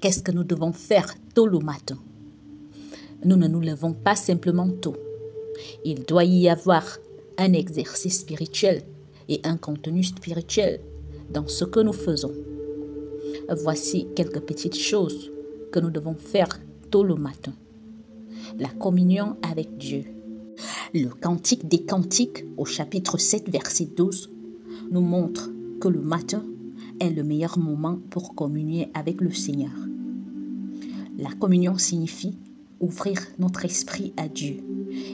Qu'est-ce que nous devons faire tôt le matin? Nous ne nous levons pas simplement tôt. Il doit y avoir un exercice spirituel et un contenu spirituel dans ce que nous faisons. Voici quelques petites choses que nous devons faire tôt le matin. La communion avec Dieu. Le Cantique des Cantiques au chapitre 7 verset 12 nous montre que le matin est le meilleur moment pour communier avec le Seigneur. La communion signifie ouvrir notre esprit à Dieu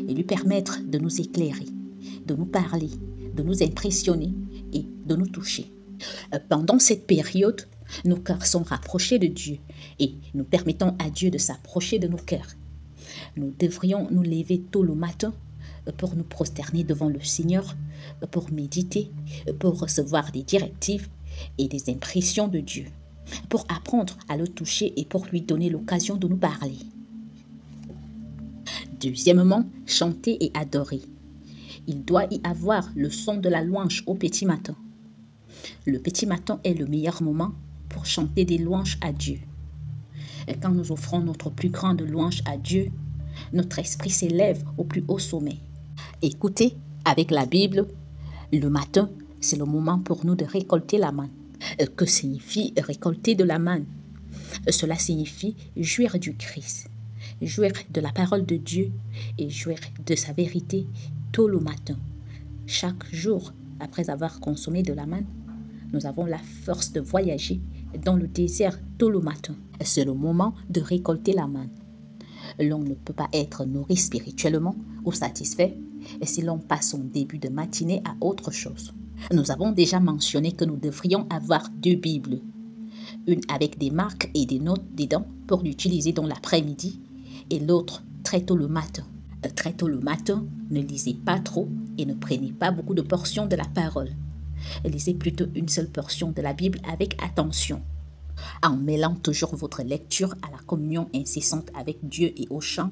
et lui permettre de nous éclairer, de nous parler, de nous impressionner et de nous toucher. Pendant cette période, nos cœurs sont rapprochés de Dieu et nous permettons à Dieu de s'approcher de nos cœurs. Nous devrions nous lever tôt le matin pour nous prosterner devant le Seigneur, pour méditer, pour recevoir des directives et des impressions de Dieu, pour apprendre à le toucher et pour lui donner l'occasion de nous parler. Deuxièmement, chanter et adorer. Il doit y avoir le son de la louange au petit matin. Le petit matin est le meilleur moment pour chanter des louanges à Dieu. Et quand nous offrons notre plus grande louange à Dieu, notre esprit s'élève au plus haut sommet. Écoutez, avec la Bible, le matin, c'est le moment pour nous de récolter la manne. Que signifie récolter de la manne? Cela signifie jouir du Christ, jouir de la parole de Dieu et jouir de sa vérité tôt le matin. Chaque jour, après avoir consommé de la manne, nous avons la force de voyager dans le désert tôt le matin. C'est le moment de récolter la manne. L'on ne peut pas être nourri spirituellement ou satisfait si l'on passe son début de matinée à autre chose. Nous avons déjà mentionné que nous devrions avoir 2 Bibles, une avec des marques et des notes dedans pour l'utiliser dans l'après-midi et l'autre très tôt le matin. Très tôt le matin, ne lisez pas trop et ne prenez pas beaucoup de portions de la parole. Lisez plutôt une seule portion de la Bible avec attention, en mêlant toujours votre lecture à la communion incessante avec Dieu et au chant.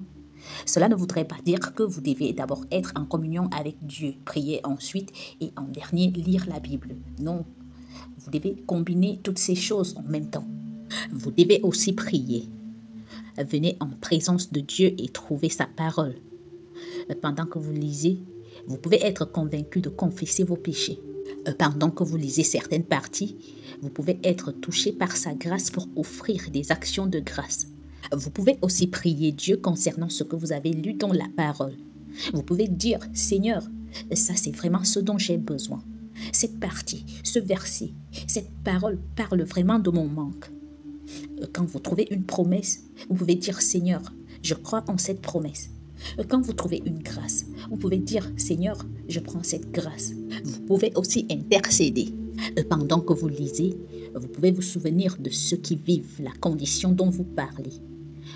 Cela ne voudrait pas dire que vous devez d'abord être en communion avec Dieu, prier ensuite et en dernier lire la Bible. Non, vous devez combiner toutes ces choses en même temps. Vous devez aussi prier. Venez en présence de Dieu et trouvez sa parole. Pendant que vous lisez, vous pouvez être convaincu de confesser vos péchés. Pendant que vous lisez certaines parties, vous pouvez être touché par sa grâce pour offrir des actions de grâce. Vous pouvez aussi prier Dieu concernant ce que vous avez lu dans la parole. Vous pouvez dire, Seigneur, ça c'est vraiment ce dont j'ai besoin. Cette partie, ce verset, cette parole parle vraiment de mon manque. Quand vous trouvez une promesse, vous pouvez dire, Seigneur, je crois en cette promesse. Quand vous trouvez une grâce, vous pouvez dire, Seigneur, je prends cette grâce. Vous pouvez aussi intercéder. Pendant que vous lisez, vous pouvez vous souvenir de ceux qui vivent la condition dont vous parlez.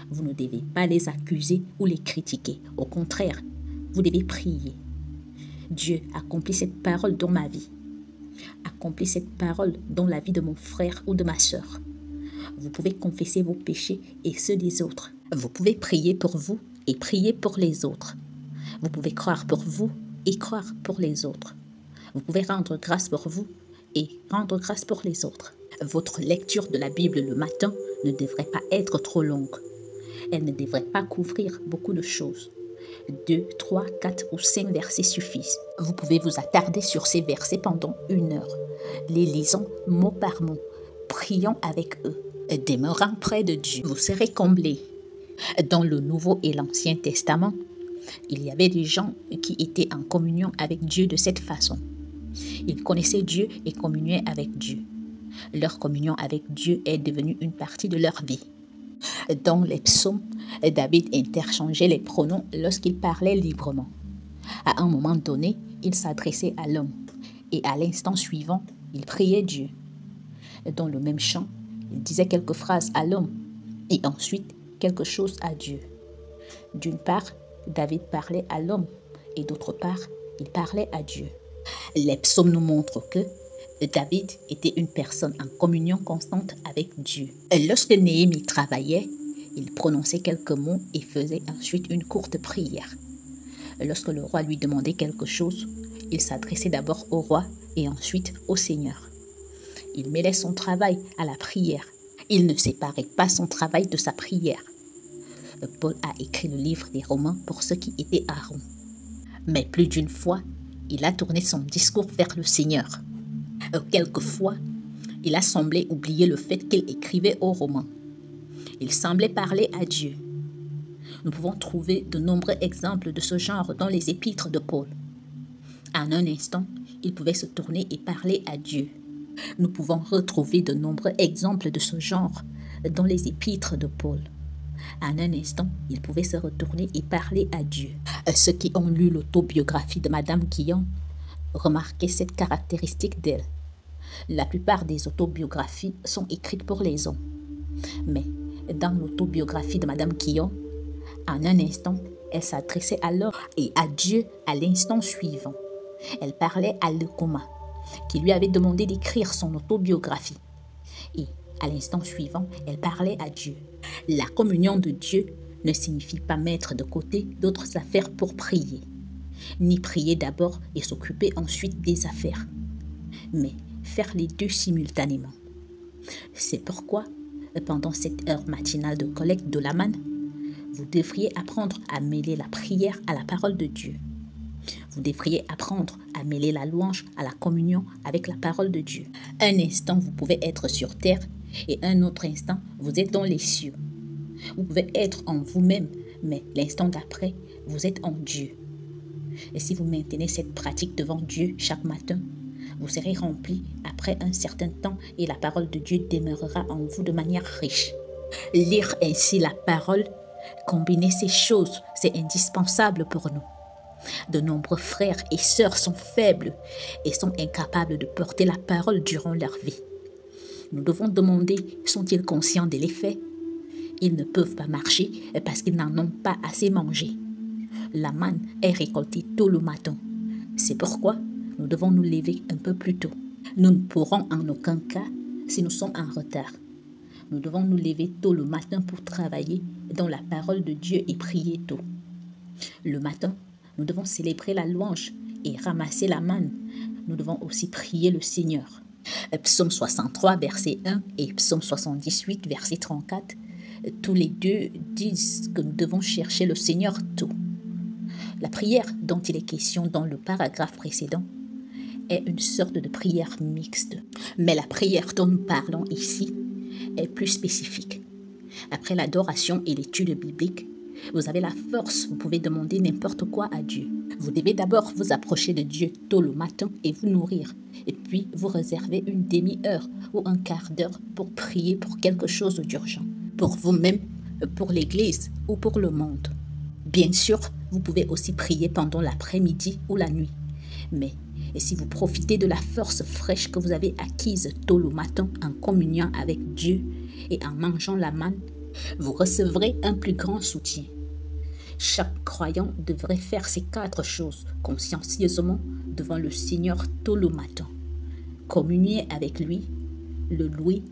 Vous ne devez pas les accuser ou les critiquer. Au contraire, vous devez prier. Dieu, accomplit cette parole dans ma vie. Accomplis cette parole dans la vie de mon frère ou de ma sœur. Vous pouvez confesser vos péchés et ceux des autres. Vous pouvez prier pour vous et prier pour les autres. Vous pouvez croire pour vous et croire pour les autres. Vous pouvez rendre grâce pour vous et rendre grâce pour les autres. Votre lecture de la Bible le matin ne devrait pas être trop longue. Elle ne devrait pas couvrir beaucoup de choses. 2, 3, 4 ou 5 versets suffisent. Vous pouvez vous attarder sur ces versets pendant 1 heure. Les lisons mot par mot. Prions avec eux. Demeurant près de Dieu, vous serez comblés. Dans le Nouveau et l'Ancien Testament, il y avait des gens qui étaient en communion avec Dieu de cette façon. Ils connaissaient Dieu et communiaient avec Dieu. Leur communion avec Dieu est devenue une partie de leur vie. Dans les psaumes, David interchangeait les pronoms lorsqu'il parlait librement. À un moment donné, il s'adressait à l'homme et à l'instant suivant, il priait Dieu. Dans le même chant, il disait quelques phrases à l'homme et ensuite quelque chose à Dieu. D'une part, David parlait à l'homme et d'autre part, il parlait à Dieu. Les psaumes nous montrent que David était une personne en communion constante avec Dieu. Lorsque Néhémie travaillait, il prononçait quelques mots et faisait ensuite une courte prière. Lorsque le roi lui demandait quelque chose, il s'adressait d'abord au roi et ensuite au Seigneur. Il mêlait son travail à la prière Il ne séparait pas son travail de sa prière. Paul a écrit le livre des Romains pour ceux qui étaient à Rome. Mais plus d'une fois, il a tourné son discours vers le Seigneur. Quelquefois, il a semblé oublier le fait qu'il écrivait aux Romains. Il semblait parler à Dieu. Nous pouvons trouver de nombreux exemples de ce genre dans les épîtres de Paul. En un instant, il pouvait se tourner et parler à Dieu. Nous pouvons retrouver de nombreux exemples de ce genre dans les épîtres de Paul. En un instant, il pouvait se retourner et parler à Dieu. Ceux qui ont lu l'autobiographie de Madame Guyon remarquaient cette caractéristique d'elle. La plupart des autobiographies sont écrites pour les hommes. Mais dans l'autobiographie de Madame Guyon, en un instant, elle s'adressait alors et à Dieu à l'instant suivant. Elle parlait à Lecoma, qui lui avait demandé d'écrire son autobiographie. Et à l'instant suivant, elle parlait à Dieu. La communion de Dieu ne signifie pas mettre de côté d'autres affaires pour prier, ni prier d'abord et s'occuper ensuite des affaires, mais faire les deux simultanément. C'est pourquoi, pendant cette heure matinale de collecte de la manne, vous devriez apprendre à mêler la prière à la parole de Dieu. Vous devriez apprendre à mêler la louange à la communion avec la parole de Dieu. Un instant, vous pouvez être sur terre et un autre instant, vous êtes dans les cieux. Vous pouvez être en vous-même, mais l'instant d'après, vous êtes en Dieu. Et si vous maintenez cette pratique devant Dieu chaque matin, vous serez rempli après un certain temps et la parole de Dieu demeurera en vous de manière riche. Lire ainsi la parole, combiner ces choses, c'est indispensable pour nous. De nombreux frères et sœurs sont faibles et sont incapables de porter la parole durant leur vie. Nous devons demander, sont-ils conscients de l'effet? Ils ne peuvent pas marcher parce qu'ils n'en ont pas assez mangé. La manne est récoltée tôt le matin. C'est pourquoi nous devons nous lever un peu plus tôt. Nous ne pourrons en aucun cas si nous sommes en retard. Nous devons nous lever tôt le matin pour travailler dans la parole de Dieu et prier tôt. Le matin, nous devons célébrer la louange et ramasser la manne. Nous devons aussi prier le Seigneur. Psaume 63, verset 1 et Psaume 78, verset 34, tous les deux disent que nous devons chercher le Seigneur tôt. La prière dont il est question dans le paragraphe précédent est une sorte de prière mixte. Mais la prière dont nous parlons ici est plus spécifique. Après l'adoration et l'étude biblique, vous avez la force, vous pouvez demander n'importe quoi à Dieu. Vous devez d'abord vous approcher de Dieu tôt le matin et vous nourrir. Et puis vous réservez une demi-heure ou un quart d'heure pour prier pour quelque chose d'urgent. Pour vous-même, pour l'Église ou pour le monde. Bien sûr, vous pouvez aussi prier pendant l'après-midi ou la nuit. Mais si vous profitez de la force fraîche que vous avez acquise tôt le matin en communiant avec Dieu et en mangeant la manne, vous recevrez un plus grand soutien. Chaque croyant devrait faire ces 4 choses consciencieusement devant le Seigneur tôt le matin. Communier avec lui, le louer,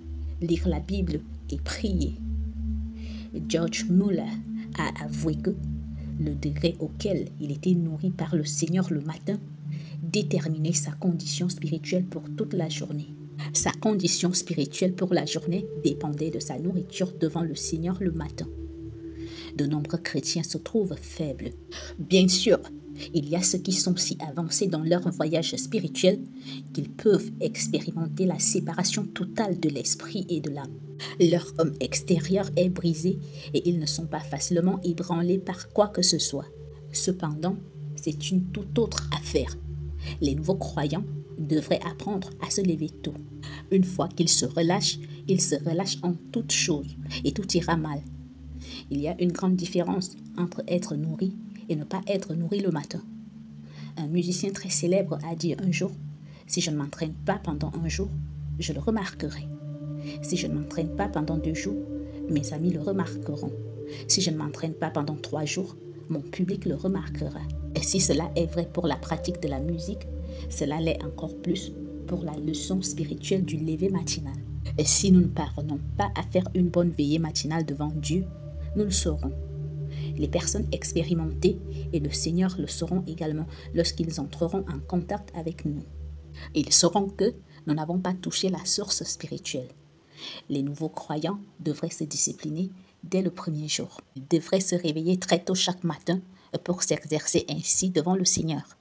lire la Bible et prier. George Muller a avoué que le degré auquel il était nourri par le Seigneur le matin déterminait sa condition spirituelle pour toute la journée. Sa condition spirituelle pour la journée dépendait de sa nourriture devant le Seigneur le matin. De nombreux chrétiens se trouvent faibles. Bien sûr, il y a ceux qui sont si avancés dans leur voyage spirituel qu'ils peuvent expérimenter la séparation totale de l'esprit et de l'âme. Leur homme extérieur est brisé et ils ne sont pas facilement ébranlés par quoi que ce soit. Cependant, c'est une toute autre affaire. Les nouveaux croyants devraient apprendre à se lever tôt. Une fois qu'ils se relâchent en toutes choses et tout ira mal. Il y a une grande différence entre être nourri et ne pas être nourri le matin. Un musicien très célèbre a dit un jour, « Si je ne m'entraîne pas pendant un jour, je le remarquerai. Si je ne m'entraîne pas pendant 2 jours, mes amis le remarqueront. Si je ne m'entraîne pas pendant 3 jours, mon public le remarquera. » Et si cela est vrai pour la pratique de la musique, cela l'est encore plus pour la leçon spirituelle du lever matinal. Et si nous ne parvenons pas à faire une bonne veillée matinale devant Dieu, nous le saurons. Les personnes expérimentées et le Seigneur le sauront également lorsqu'ils entreront en contact avec nous. Ils sauront que nous n'avons pas touché la source spirituelle. Les nouveaux croyants devraient se discipliner dès le premier jour. Ils devraient se réveiller très tôt chaque matin pour s'exercer ainsi devant le Seigneur.